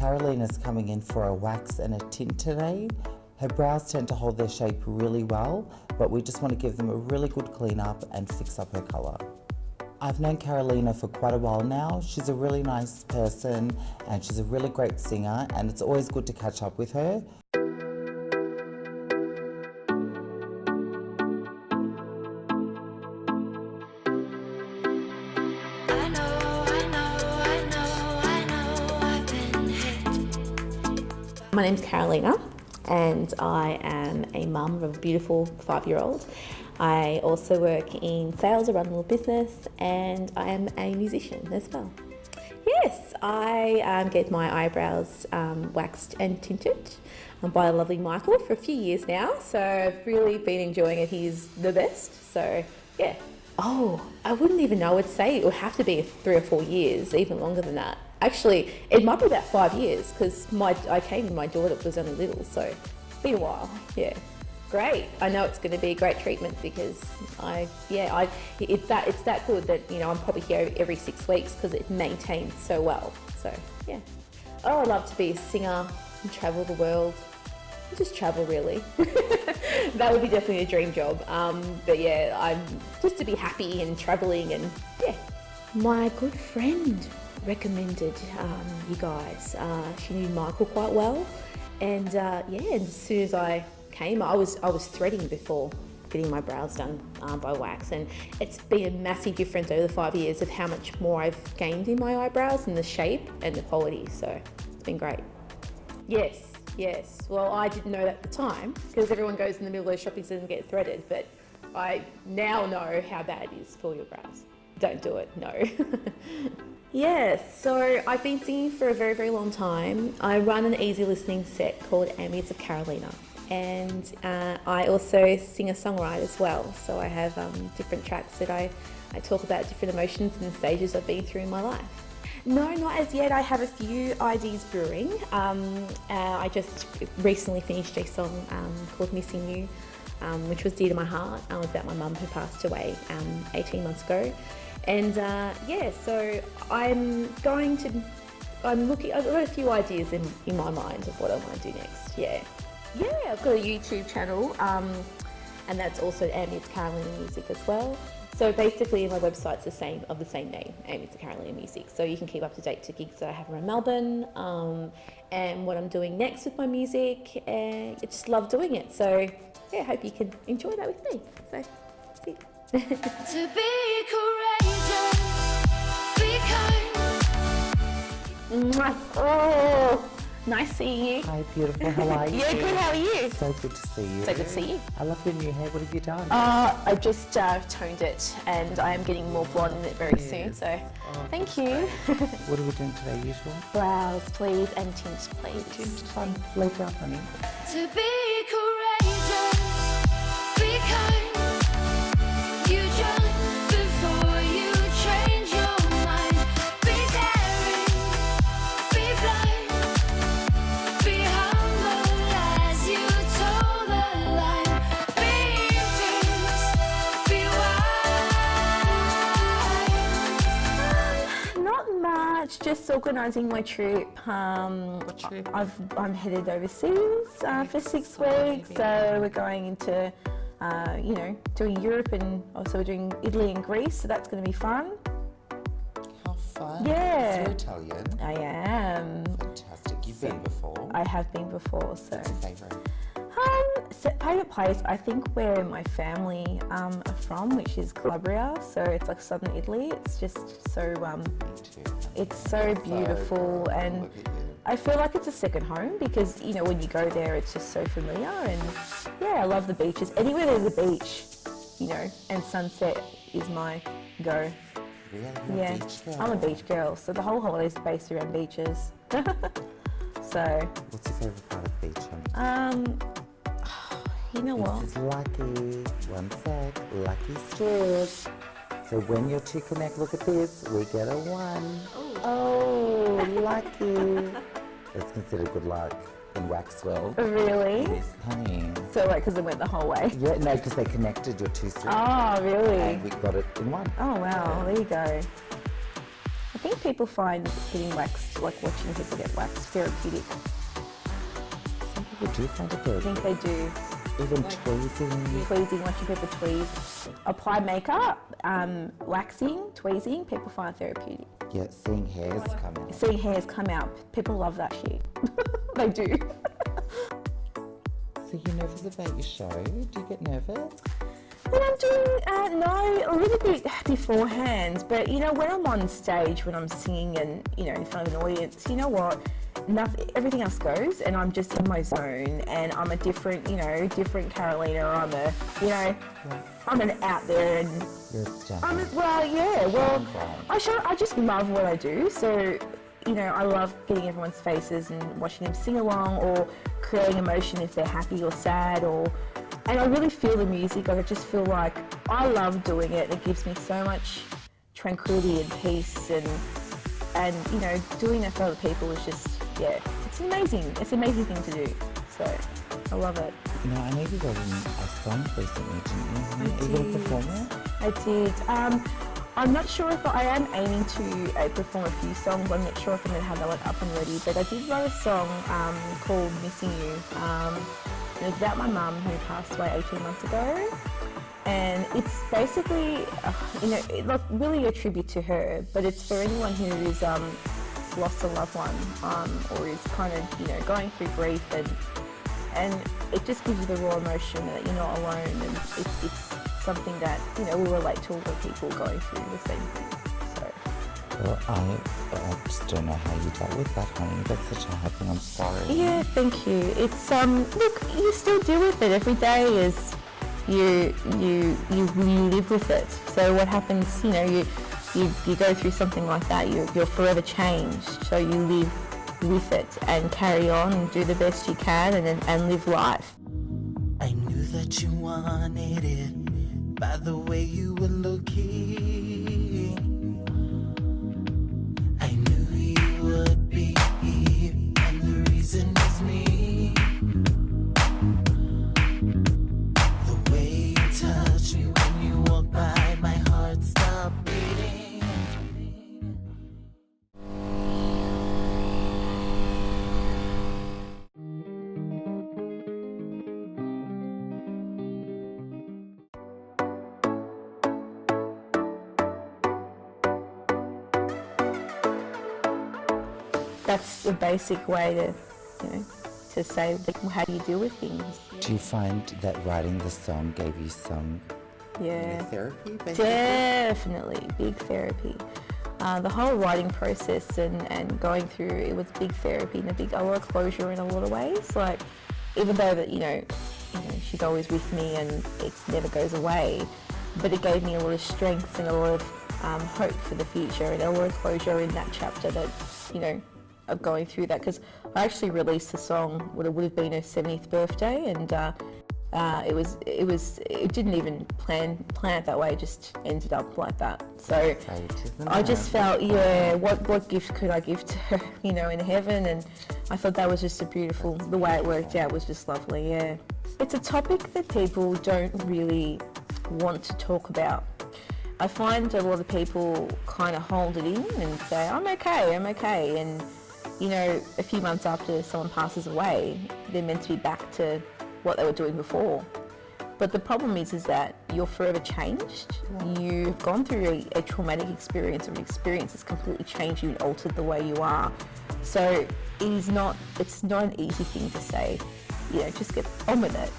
Carolina's coming in for a wax and a tint today. Her brows tend to hold their shape really well, but we just want to give them a really good clean up and fix up her colour. I've known Carolina for quite a while now. She's a really nice person and she's a really great singer, and it's always good to catch up with her. My name's Carolina and I am a mum of a beautiful 5-year-old. I also work in sales, I run a little business, and I am a musician as well. Yes, I get my eyebrows waxed and tinted by the lovely Michael for a few years now, so I've really been enjoying it. He's the best, so yeah. Oh, I wouldn't even know. I would say it would have to be 3 or 4 years, even longer than that. Actually, it might be about 5 years because I came when my daughter was only little, so it's been a while. Yeah, great. I know it's going to be a great treatment because it's that good that I'm probably here every 6 weeks because it maintains so well. So yeah. Oh, I'd love to be a singer and travel the world. Just travel really. That would be definitely a dream job. But yeah, I'm just to be happy and traveling and yeah. My good friend recommended you guys. She knew Michael quite well, and and as soon as I came, I was threading before getting my brows done by wax, and it's been a massive difference over the 5 years of how much more I've gained in my eyebrows and the shape and the quality. So it's been great. Yes. Well, I didn't know that at the time because everyone goes in the middle of the shopping centre and get threaded, but I now know how bad it is for your brows. Don't do it, no. Yes, so I've been singing for a very, very long time. I run an easy listening set called Ambience of Carolina, and I also sing a songwrite as well. So I have different tracks that I talk about different emotions and stages I've been through in my life. No, not as yet. I have a few ideas brewing. I just recently finished a song called Missing You, which was dear to my heart, about my mum who passed away 18 months ago. And so I've got a few ideas in my mind of what I want to do next. Yeah, I've got a YouTube channel, and that's also Ambience Carolina Music as well. So basically my website's the same name, Ambience Carolina Music. So you can keep up to date to gigs that I have around Melbourne, and what I'm doing next with my music. I just love doing it. So yeah, I hope you can enjoy that with me. So that's it. To be courageous, be kind. Oh, nice seeing you. Hi beautiful, how are you? Yeah, good, how are you? So good to see you. So good to see you. I love your new hair. What have you done? I just toned it, and I am getting more blonde in it very soon, so thank you. What are we doing today, usual? Brows, please, and tint, please. Tint, fun. Lay down, honey. To be courageous, be kind. You jump before you change your mind. Be daring, be blind, be humble as you toe the line. Be fierce, be wild. Not much, just organising my trip. What trip? I'm headed overseas for 6 weeks, so we're going into doing Europe, and also we're doing Italy and Greece, so that's going to be fun. How fun. Yeah. You're Italian. I am. Fantastic. You've been before. I have been before, so. What's your favourite? Favourite place, I think where my family are from, which is Calabria, so it's like southern Italy. It's just so, Me too. it's so beautiful, and Look at you. I feel like it's a second home because, when you go there, it's just so familiar, and yeah, I love the beaches. Anywhere there's a beach, and sunset is my go. Really? You're Yeah, a beach girl. I'm a beach girl, so the whole holiday is based around beaches. So, What's your favourite part of beach, honey? you know what? This is Lucky. One sec. Lucky strips. So when your two connect, look at this. We get a 1. Oh, lucky. That's considered good luck in wax world. Really? Yes, honey. So like, because it went the whole way? Yeah, no, because they connected your two strips. Oh, really? And we got it in one. Oh, wow. There you go. think people find getting waxed, like watching people get waxed, therapeutic. Some people do find it I very think they do. even tweezing. Tweezing, watching people tweeze. Apply makeup, waxing, tweezing, people find therapeutic. Yeah, seeing hairs come out. Seeing hairs come out, people love that shit. They do. So you're nervous about your show? Do you get nervous? When I'm doing, no, a little bit beforehand, but you know, when I'm on stage, when I'm singing and, you know, in front of an audience, you know what, everything else goes and I'm just in my zone and I'm a different, you know, different Carolina, I'm a, you know, I'm an out there and You're a star. I just love what I do, so, you know, I love getting everyone's faces and watching them sing along or creating emotion if they're happy or sad and I really feel the music. I just feel like I love doing it. It gives me so much tranquility and peace and you know, doing that for other people is just, yeah, it's amazing. It's an amazing thing to do. So I love it. You know, I know you wrote a song recently, didn't you? Are you going to perform it? I did. I'm not sure if I am aiming to perform a few songs. I'm not sure if I'm going to have that one up and ready, but I did write a song called Missing You. It was about my mum who passed away 18 months ago. And it's basically, you know, like really a tribute to her, but it's for anyone who's lost a loved one or is kind of, you know, going through grief and it just gives you the raw emotion that you're not alone and it's something that, you know, will relate to all the people going through the same thing. So. Well, I just don't know how you dealt with that, honey. That's such a hard thing. I'm sorry. Yeah, thank you. It's look, you still deal with it. Every day is you live with it. So what happens, you know, you go through something like that, you're forever changed. So you live with it and carry on and do the best you can and live life. I knew that you wanted it by the way you were looking. I knew you would be here, and the reason was me. The way you touch me when you walk by, my heart stopped beating. That's the basic way to, you know, to say like, how do you deal with things. Do you find that writing the song gave you some Yeah. therapy, basically? Definitely, big therapy. The whole writing process and going through it was big therapy and a lot of closure in a lot of ways. Like, even though that, you know, she's always with me and it never goes away, but it gave me a lot of strength and a lot of hope for the future and a lot of closure in that chapter that, you know, of going through that. Because I actually released the song when it would have been her 70th birthday, and it didn't even plan it that way, it just ended up like that. So I just felt, yeah, what gift could I give to her, you know, in heaven? And I thought that was just a beautiful, the way it worked out was just lovely, yeah. It's a topic that people don't really want to talk about. I find a lot of people kind of hold it in and say, I'm okay, and you know, a few months after someone passes away, they're meant to be back to what they were doing before. But the problem is that you're forever changed. You've gone through a traumatic experience, or an experience that's completely changed you and altered the way you are. So it's not an easy thing to say, you know, just get on with it.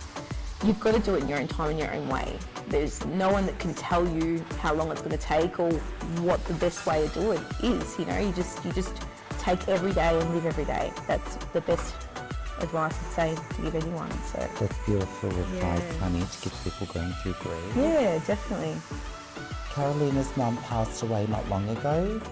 You've got to do it in your own time, in your own way. There's no one that can tell you how long it's going to take or what the best way to do it is. You know, you just take every day and live every day. That's the best advice I'd say to give anyone. So That's beautiful advice, honey, to give people going through grief. yeah, definitely. Carolina's mum passed away not long ago.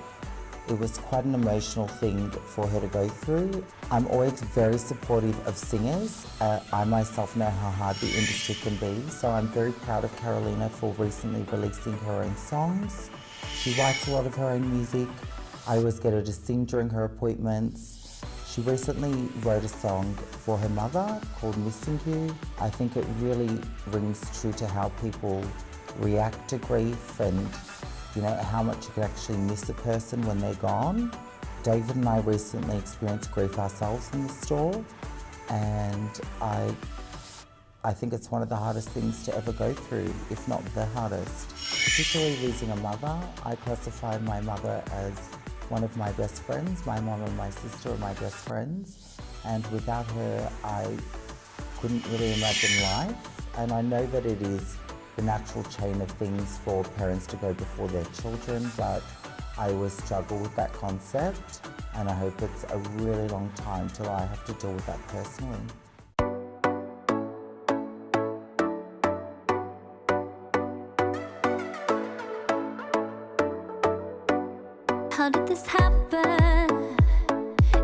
It was quite an emotional thing for her to go through. I'm always very supportive of singers. I myself know how hard the industry can be, so I'm very proud of Carolina for recently releasing her own songs. She writes a lot of her own music. I always get her to sing during her appointments. She recently wrote a song for her mother called Missing You. I think it really rings true to how people react to grief and you know, how much you can actually miss a person when they're gone. David and I recently experienced grief ourselves in the store, and I think it's one of the hardest things to ever go through, if not the hardest. Particularly losing a mother. I classify my mother as one of my best friends. My mum and my sister are my best friends, and without her I couldn't really imagine life. And I know that it is the natural chain of things for parents to go before their children, but I always struggle with that concept, and I hope it's a really long time till I have to deal with that personally. How did this happen?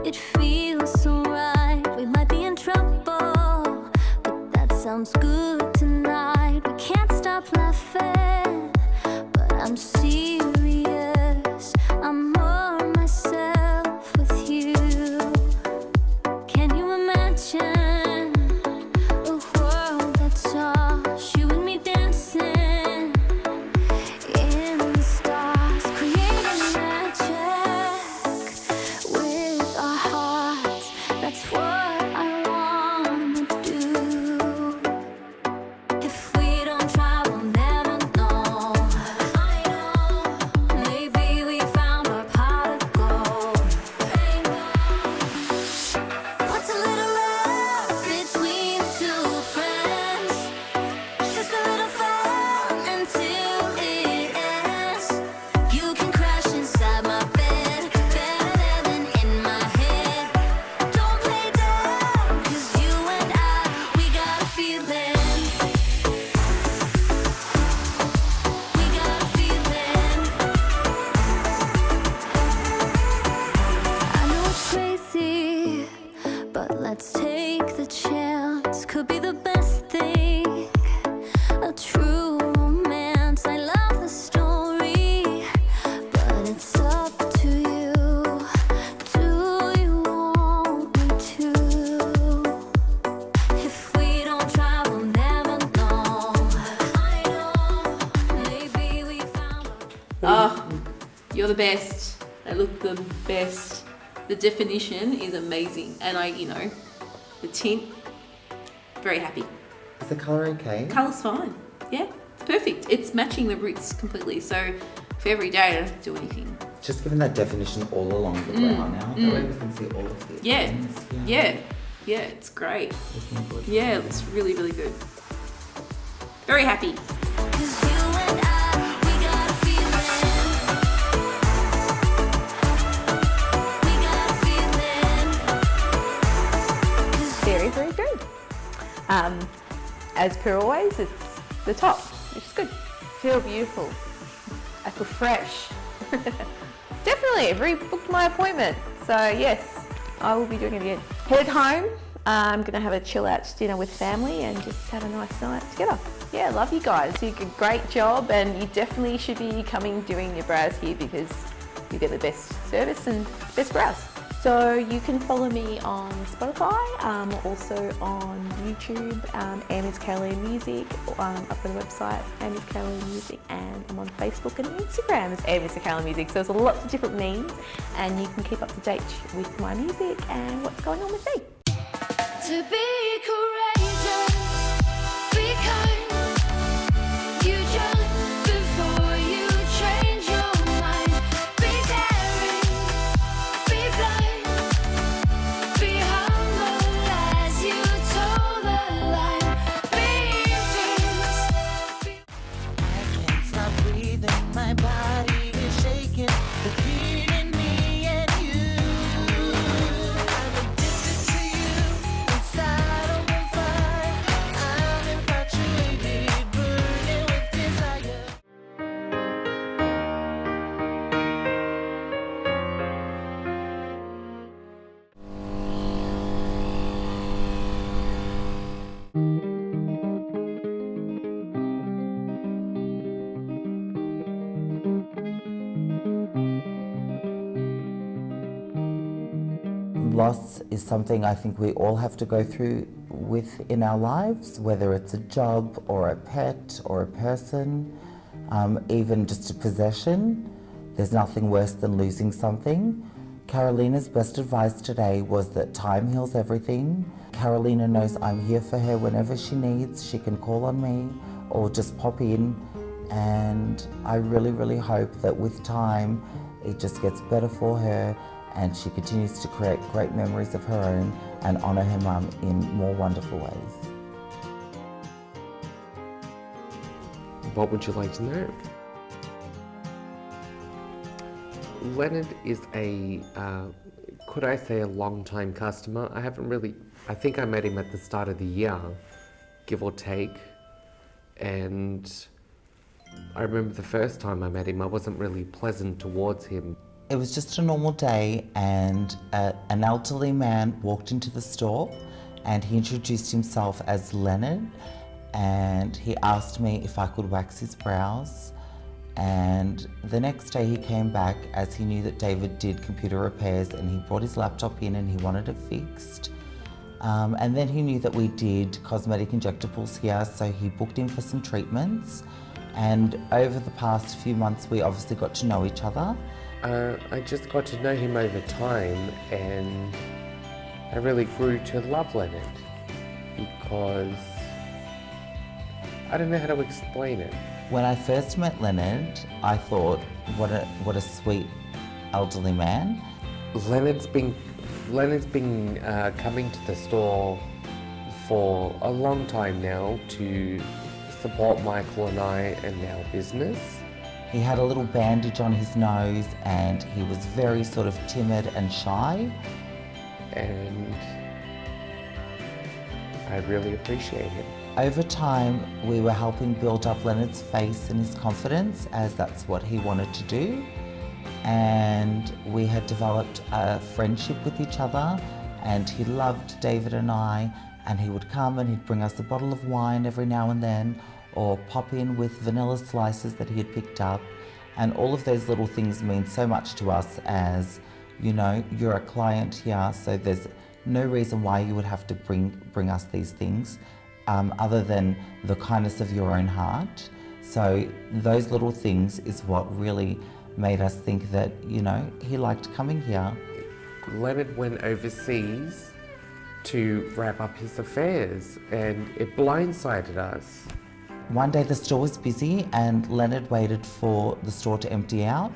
It feels so right. We might be in trouble, but that sounds good tonight. We can't stop laughing, but I'm serious. I'm more myself with you. Can you imagine a world that's us, you and me dancing in the stars, creating magic with our hearts? That's what I wanna do. If we don't try, we'll never know. I know, maybe we found our pot of gold. What's a little love between two friends? Just a little fun until it ends. You can crash inside my bed, better than in my head. Don't play dumb, 'cause you and I, we got a feeling. We got a feeling. I know it's crazy, but let's take the chance. Could be the best thing, a true romance. I love the story, but it's up to you. Do you want me to? If we don't try, we'll never know. I know, maybe we found Oh, you're the best. They look the best. The definition is amazing. And the tint, very happy. Is the colour okay? Colour's fine. Yeah, it's perfect. It's matching the roots completely. So for every day, I don't have to do anything. Just giving that definition all along the brow now. That way we can see all of the Yeah, ends. yeah, it's great. Looking good. Yeah, it looks really, really good. Very happy. 'Cause you and I, we got a feeling. We got a feeling. 'Cause Very, very good. As per always, it's the top, which is good. Feel beautiful. I feel fresh. Definitely, I've rebooked my appointment. So yes, I will be doing it again. Headed home. I'm gonna have a chill out dinner with family and just have a nice night together. Yeah, love you guys. You did a great job, and you definitely should be coming doing your brows here because you get the best service and best brows. So you can follow me on Spotify, also on YouTube, Amy's Caroline Music. I've got a website, Amy's Caroline Music, and I'm on Facebook and Instagram as Amy's Caroline Music. So there's lots of different means, and you can keep up to date with my music and what's going on with me. to be courageous, be kind. You jump before you change your mind. Be daring, be blind, be humble as you toe the line. Be fierce, be I can't stop breathing, my body is shaking. The heat in me and you. I'm addicted to you, inside I'm on fire. I'm infatuated, burning with desire. Loss is something I think we all have to go through with in our lives, whether it's a job or a pet or a person. even just a possession. There's nothing worse than losing something. Carolina's best advice today was that time heals everything. Carolina knows I'm here for her whenever she needs. She can call on me or just pop in. And I really, really hope that with time, it just gets better for her and she continues to create great memories of her own and honour her mum in more wonderful ways. What would you like to know? Leonard is a, could I say, a long-time customer. I think I met him at the start of the year, give or take. And I remember the first time I met him, I wasn't really pleasant towards him. It was just a normal day and an elderly man walked into the store and he introduced himself as Leonard and he asked me if I could wax his brows. And the next day he came back as he knew that David did computer repairs and he brought his laptop in and he wanted it fixed. And then he knew that we did cosmetic injectables here, so he booked in for some treatments. And over the past few months, we obviously got to know each other. I just got to know him over time and I really grew to love Leonard because I don't know how to explain it. When I first met Leonard, I thought, what a sweet elderly man. Leonard's been coming to the store for a long time now to support Michael and I and our business. He had a little bandage on his nose and he was very sort of timid and shy. And I really appreciate him. Over time, we were helping build up Leonard's face and his confidence, as that's what he wanted to do. And we had developed a friendship with each other, and he loved David and I, and he would come and he'd bring us a bottle of wine every now and then, or pop in with vanilla slices that he had picked up. And all of those little things mean so much to us as, you know, you're a client here, so there's no reason why you would have to bring us these things. Other than the kindness of your own heart. So those little things is what really made us think that, you know, he liked coming here. Leonard went overseas to wrap up his affairs and it blindsided us. One day the store was busy and Leonard waited for the store to empty out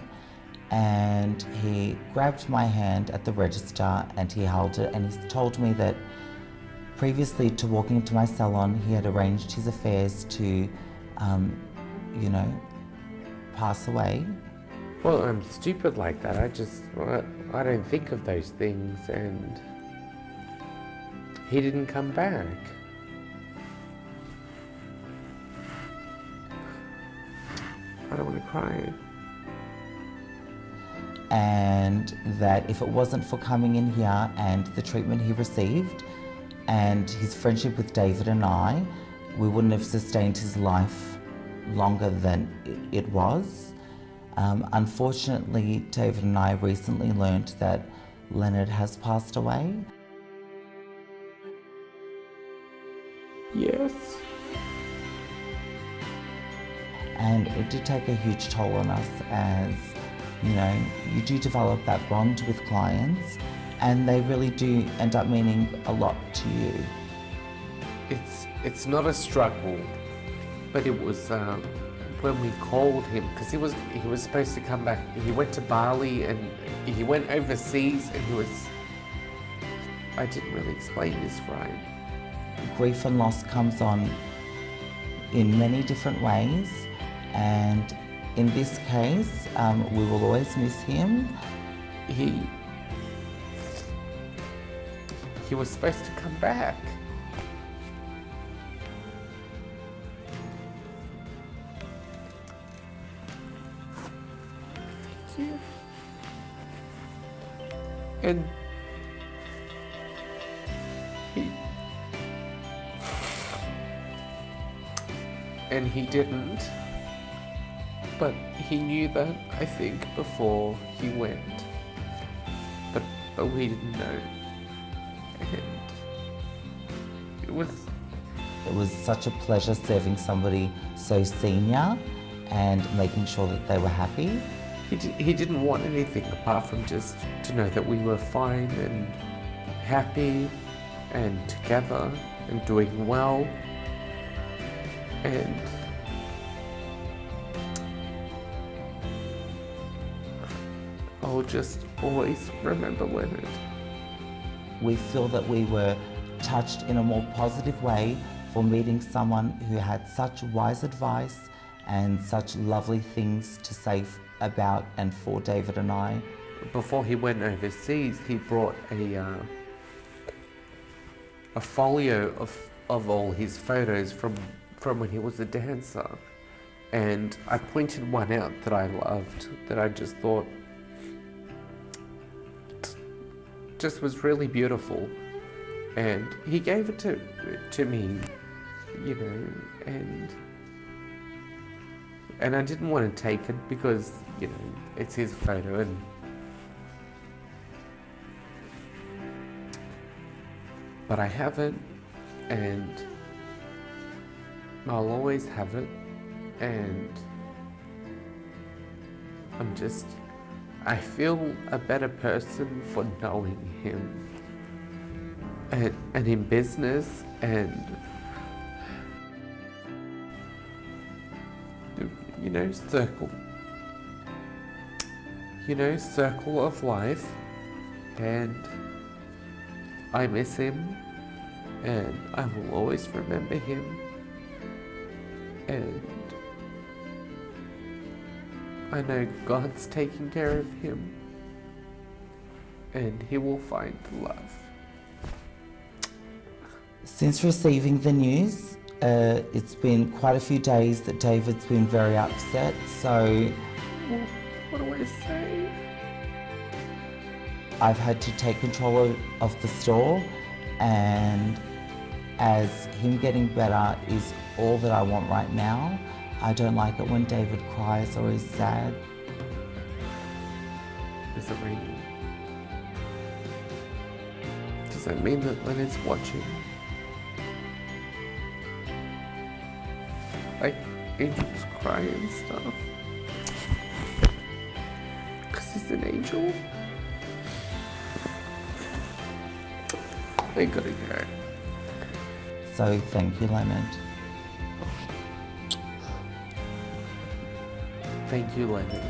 and he grabbed my hand at the register and he held it and he told me that previously to walking into my salon, he had arranged his affairs to, you know, pass away. Well, I'm stupid like that. I don't think of those things and he didn't come back. I don't want to cry. And that if it wasn't for coming in here and the treatment he received, and his friendship with David and I, we wouldn't have sustained his life longer than it was. Unfortunately, David and I recently learned that Leonard has passed away. Yes. And it did take a huge toll on us as, you know, you do develop that bond with clients and they really do end up meaning a lot to you. It's not a struggle, but it was when we called him because he was supposed to come back. He went to Bali and he went overseas and I didn't really explain this right. Grief and loss comes on in many different ways, and in this case, we will always miss him. He was supposed to come back. Thank you. And he didn't. But he knew that, I think, before he went. But we didn't know. And it was such a pleasure serving somebody so senior and making sure that they were happy. He didn't want anything apart from just to know that we were fine and happy and together and doing well. And I'll just always remember Leonard. We feel that we were touched in a more positive way for meeting someone who had such wise advice and such lovely things to say about and for David and I. Before he went overseas, he brought a folio of all his photos from when he was a dancer. And I pointed one out that I loved, that I just thought just was really beautiful. And he gave it to me, you know, and I didn't want to take it because, you know, it's his photo, but I have it, and I'll always have it, and I feel a better person for knowing him, and in business, and circle of life, and I miss him, and I will always remember him, and I know God's taking care of him, and he will find love. Since receiving the news, it's been quite a few days that David's been very upset, so What do I say? I've had to take control of the store, and as him getting better is all that I want right now. I don't like it when David cries or is sad. Is it raining? Does that mean that Leonard's watching? Like, angels cry and stuff? Because he's an angel? I gotta go. So thank you, Leonard. Thank you, Leonard.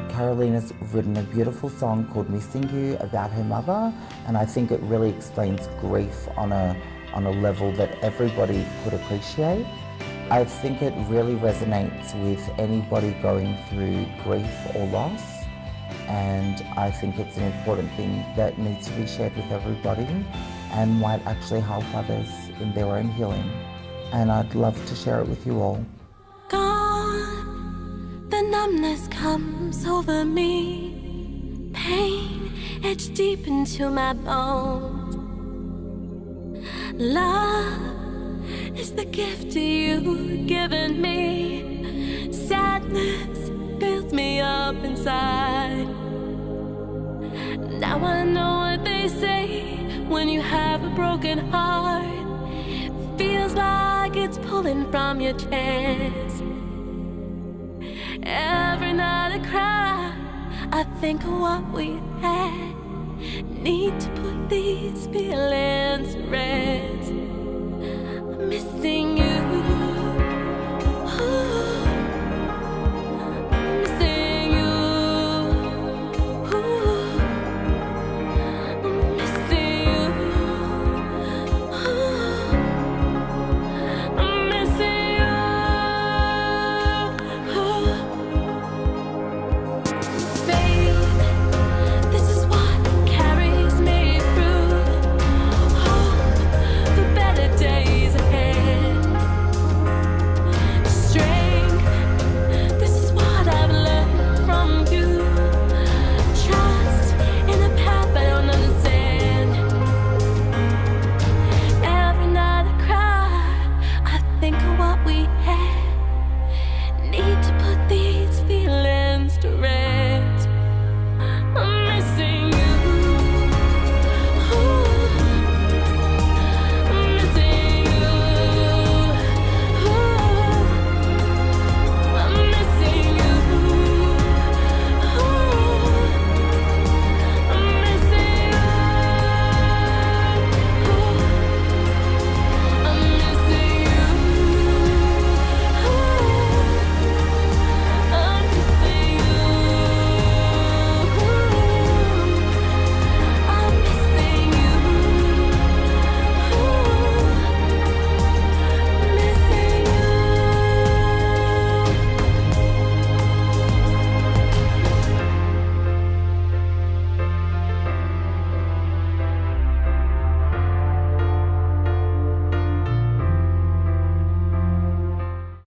Carolina's written a beautiful song called Missing You about her mother, and I think it really explains grief on a level that everybody could appreciate. I think it really resonates with anybody going through grief or loss, and I think it's an important thing that needs to be shared with everybody and might actually help others in their own healing. And I'd love to share it with you all. Gone, the numbness comes over me, pain etched deep into my bones. Love is the gift you've given me. Sadness fills me up inside. Now I know what they say when you have a broken heart. Feels like it's pulling from your chest. Every night I cry, I think of what we had. Need to put these feelings to rest.